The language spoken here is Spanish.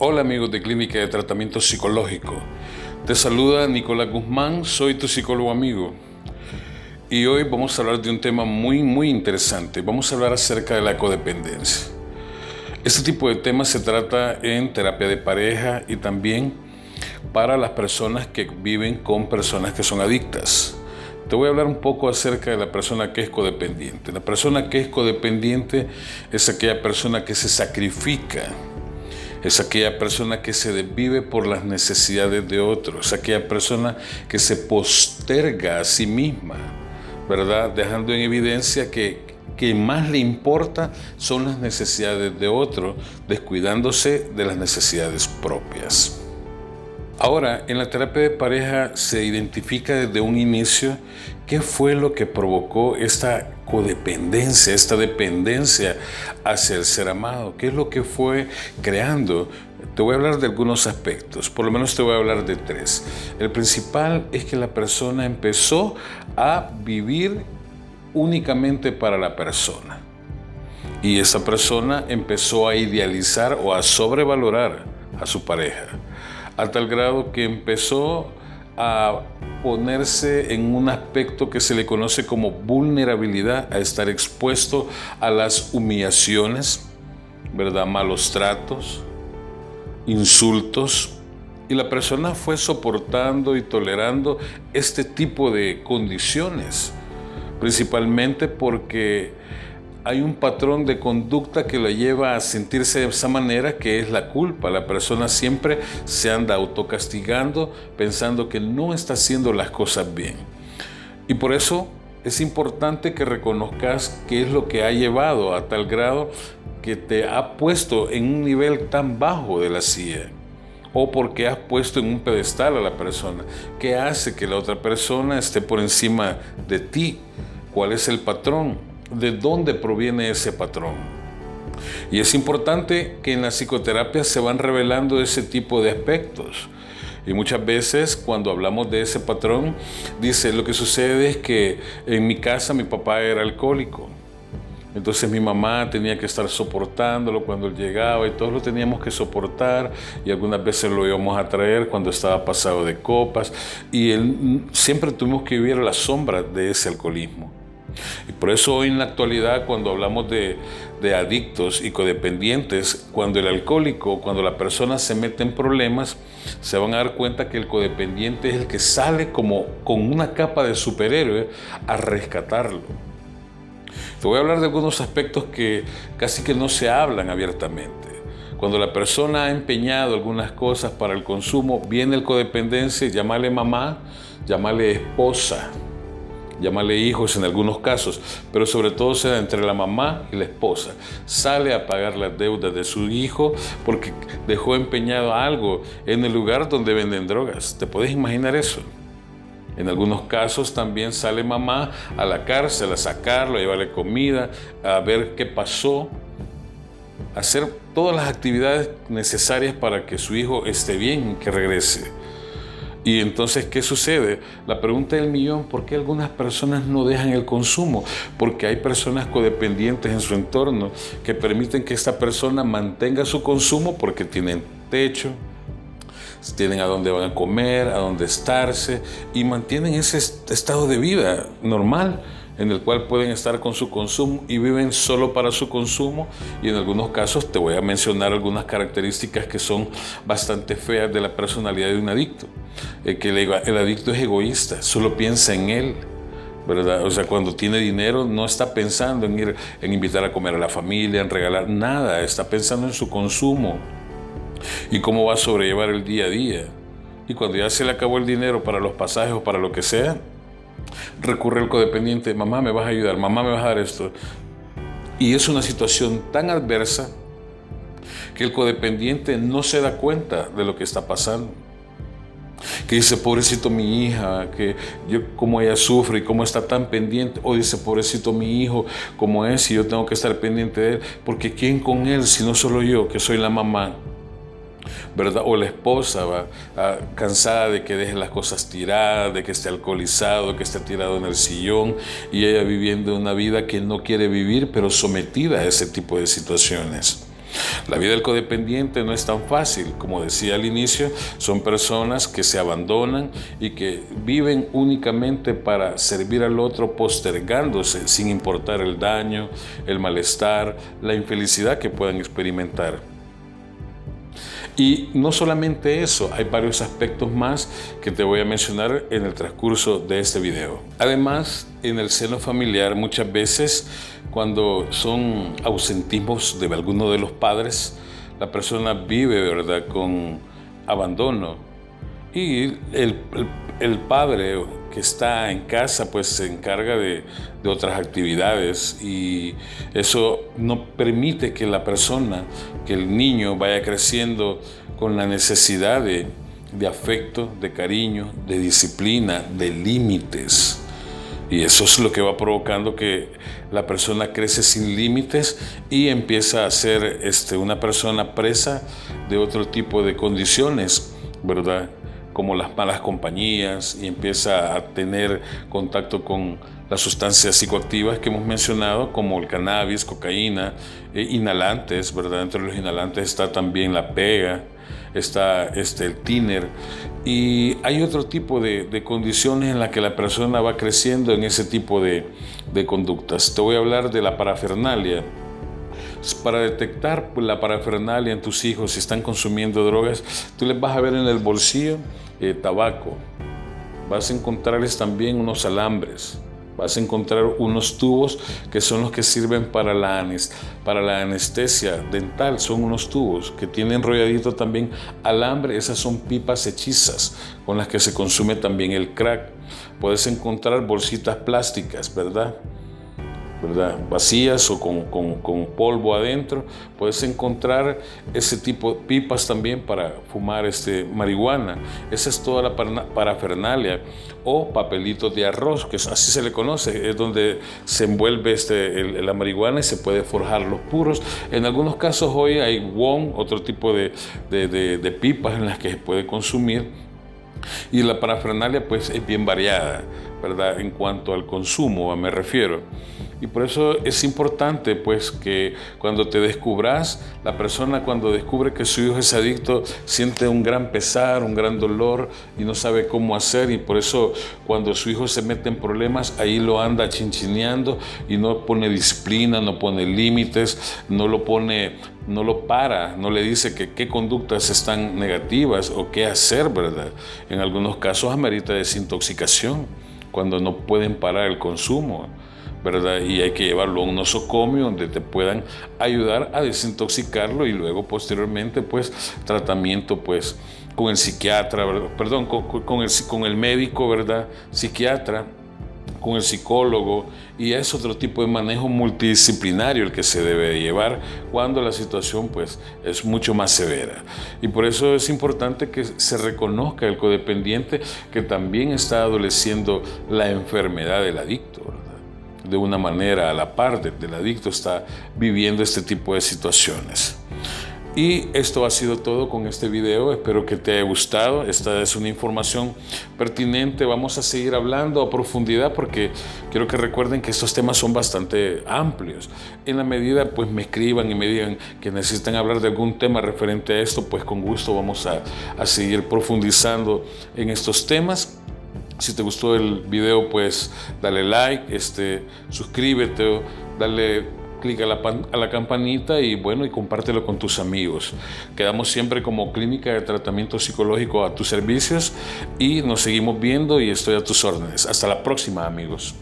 Hola amigos de Clínica de Tratamiento Psicológico. Te saluda Nicolás Guzmán, soy tu psicólogo amigo. Y hoy vamos a hablar de un tema muy interesante. Vamos a hablar acerca de la codependencia. Este tipo de temas se trata en terapia de pareja y también para las personas que viven con personas que son adictas. Te voy a hablar un poco acerca de la persona que es codependiente. La persona que es codependiente es aquella persona que se sacrifica. Es aquella persona que se desvive por las necesidades de otros, es aquella persona que se posterga a sí misma, ¿verdad? Dejando en evidencia que más le importa son las necesidades de otros, descuidándose de las necesidades propias. Ahora, en la terapia de pareja se identifica desde un inicio qué fue lo que provocó esta codependencia, esta dependencia hacia el ser amado, qué es lo que fue creando. Te voy a hablar de algunos aspectos, por lo menos te voy a hablar de tres. El principal es que la persona empezó a vivir únicamente para la persona. Y esa persona empezó a idealizar o a sobrevalorar a su pareja, a tal grado que empezó a ponerse en un aspecto que se le conoce como vulnerabilidad, a estar expuesto a las humillaciones, ¿verdad? Malos tratos, insultos, y la persona fue soportando y tolerando este tipo de condiciones, principalmente porque hay un patrón de conducta que la lleva a sentirse de esa manera, que es la culpa. La persona siempre se anda autocastigando, pensando que no está haciendo las cosas bien. Y por eso es importante que reconozcas qué es lo que ha llevado a tal grado que te ha puesto en un nivel tan bajo de la silla, o porque has puesto en un pedestal a la persona. ¿Qué hace que la otra persona esté por encima de ti? ¿Cuál es el patrón? ¿De dónde proviene ese patrón? Y es importante que en la psicoterapia se van revelando ese tipo de aspectos. Y muchas veces cuando hablamos de ese patrón, dice, lo que sucede es que en mi casa mi papá era alcohólico. Entonces mi mamá tenía que estar soportándolo cuando él llegaba y todos lo teníamos que soportar, y algunas veces lo íbamos a traer cuando estaba pasado de copas, y él, siempre tuvimos que vivir a la sombra de ese alcoholismo. Y por eso hoy en la actualidad, cuando hablamos de adictos y codependientes, cuando el alcohólico, cuando la persona se mete en problemas, se van a dar cuenta que el codependiente es el que sale como con una capa de superhéroe a rescatarlo. Te voy a hablar de algunos aspectos que casi que no se hablan abiertamente. Cuando la persona ha empeñado algunas cosas para el consumo, viene el codependencia, llámale mamá, llámale esposa, llámale hijos en algunos casos, pero sobre todo se da entre la mamá y la esposa. Sale a pagar las deudas de su hijo porque dejó empeñado algo en el lugar donde venden drogas. ¿Te puedes imaginar eso? En algunos casos también sale mamá a la cárcel a sacarlo, a llevarle comida, a ver qué pasó, a hacer todas las actividades necesarias para que su hijo esté bien y que regrese. Y entonces, ¿qué sucede? La pregunta del millón: ¿por qué algunas personas no dejan el consumo? Porque hay personas codependientes en su entorno que permiten que esta persona mantenga su consumo porque tienen techo, tienen a dónde van a comer, a dónde estarse, y mantienen ese estado de vida normal en el cual pueden estar con su consumo y viven solo para su consumo. Y en algunos casos te voy a mencionar algunas características que son bastante feas de la personalidad de un adicto. Que el adicto es egoísta, solo piensa en él, ¿verdad? O sea, cuando tiene dinero no está pensando en invitar a comer a la familia, en regalar nada, está pensando en su consumo y cómo va a sobrellevar el día a día. Y cuando ya se le acabó el dinero para los pasajes o para lo que sea, recurre al codependiente: mamá, ¿me vas a ayudar? Mamá, ¿me vas a dar esto? Y es una situación tan adversa que el codependiente no se da cuenta de lo que está pasando. Que dice, pobrecito mi hija, que cómo ella sufre y cómo está tan pendiente. O dice, pobrecito mi hijo, cómo es, y yo tengo que estar pendiente de él, porque ¿quién con él si no solo yo, que soy la mamá? ¿Verdad? O la esposa va cansada de que deje las cosas tiradas, de que esté alcoholizado, que esté tirado en el sillón, y ella viviendo una vida que no quiere vivir, pero sometida a ese tipo de situaciones. La vida del codependiente no es tan fácil. Como decía al inicio, son personas que se abandonan y que viven únicamente para servir al otro, postergándose sin importar el daño, el malestar, la infelicidad que puedan experimentar. Y no solamente eso, hay varios aspectos más que te voy a mencionar en el transcurso de este video. Además, en el seno familiar muchas veces, cuando son ausentismos de alguno de los padres, la persona vive, ¿verdad?, con abandono. Y el padre que está en casa pues se encarga de otras actividades, y eso no permite que la persona, que el niño vaya creciendo con la necesidad de afecto, de cariño, de disciplina, de límites. Y eso es lo que va provocando que la persona crece sin límites y empieza a ser una persona presa de otro tipo de condiciones, ¿verdad?, como las malas compañías, y empieza a tener contacto con las sustancias psicoactivas que hemos mencionado, como el cannabis, cocaína, inhalantes, ¿verdad? Entre los inhalantes está también la pega, está el tiner, y hay otro tipo de condiciones en las que la persona va creciendo en ese tipo de conductas. Te voy a hablar de la parafernalia. Para detectar la parafernalia en tus hijos, si están consumiendo drogas, tú les vas a ver en el bolsillo tabaco, vas a encontrarles también unos alambres, vas a encontrar unos tubos que son los que sirven para la anestesia dental. Son unos tubos que tienen enrolladito también alambre. Esas son pipas hechizas con las que se consume también el crack. Puedes encontrar bolsitas plásticas, ¿verdad? Vacías o con polvo adentro. Puedes encontrar ese tipo de pipas también para fumar marihuana. Esa es toda la parafernalia. O papelitos de arroz, que así se le conoce, es donde se envuelve la marihuana y se puede forjar los puros. En algunos casos hoy hay won, otro tipo de pipas en las que se puede consumir. Y la parafernalia pues es bien variada, ¿verdad?, en cuanto al consumo me refiero. Y por eso es importante pues que cuando te descubras, la persona cuando descubre que su hijo es adicto siente un gran pesar, un gran dolor y no sabe cómo hacer, y por eso cuando su hijo se mete en problemas, ahí lo anda chinchineando y no pone disciplina, no pone límites, no lo para, no le dice qué conductas están negativas o qué hacer, ¿verdad? En algunos casos amerita desintoxicación cuando no pueden parar el consumo, ¿verdad? Y hay que llevarlo a un nosocomio donde te puedan ayudar a desintoxicarlo, y luego posteriormente pues tratamiento pues con el psiquiatra, perdón, con el médico, ¿verdad?, psiquiatra, con el psicólogo, y es otro tipo de manejo multidisciplinario el que se debe llevar cuando la situación pues es mucho más severa. Y por eso es importante que se reconozca el codependiente que también está adoleciendo la enfermedad del adicto, ¿verdad? De una manera a la par del adicto está viviendo este tipo de situaciones. Y esto ha sido todo con este video. Espero que te haya gustado. Esta es una información pertinente. Vamos a seguir hablando a profundidad porque quiero que recuerden que estos temas son bastante amplios. En la medida pues me escriban y me digan que necesitan hablar de algún tema referente a esto, pues con gusto vamos a seguir profundizando en estos temas. Si te gustó el video, pues dale like, suscríbete, dale clic a la campanita y bueno, y compártelo con tus amigos. Quedamos siempre como Clínica de Tratamiento Psicológico a tus servicios, y nos seguimos viendo y estoy a tus órdenes. Hasta la próxima, amigos.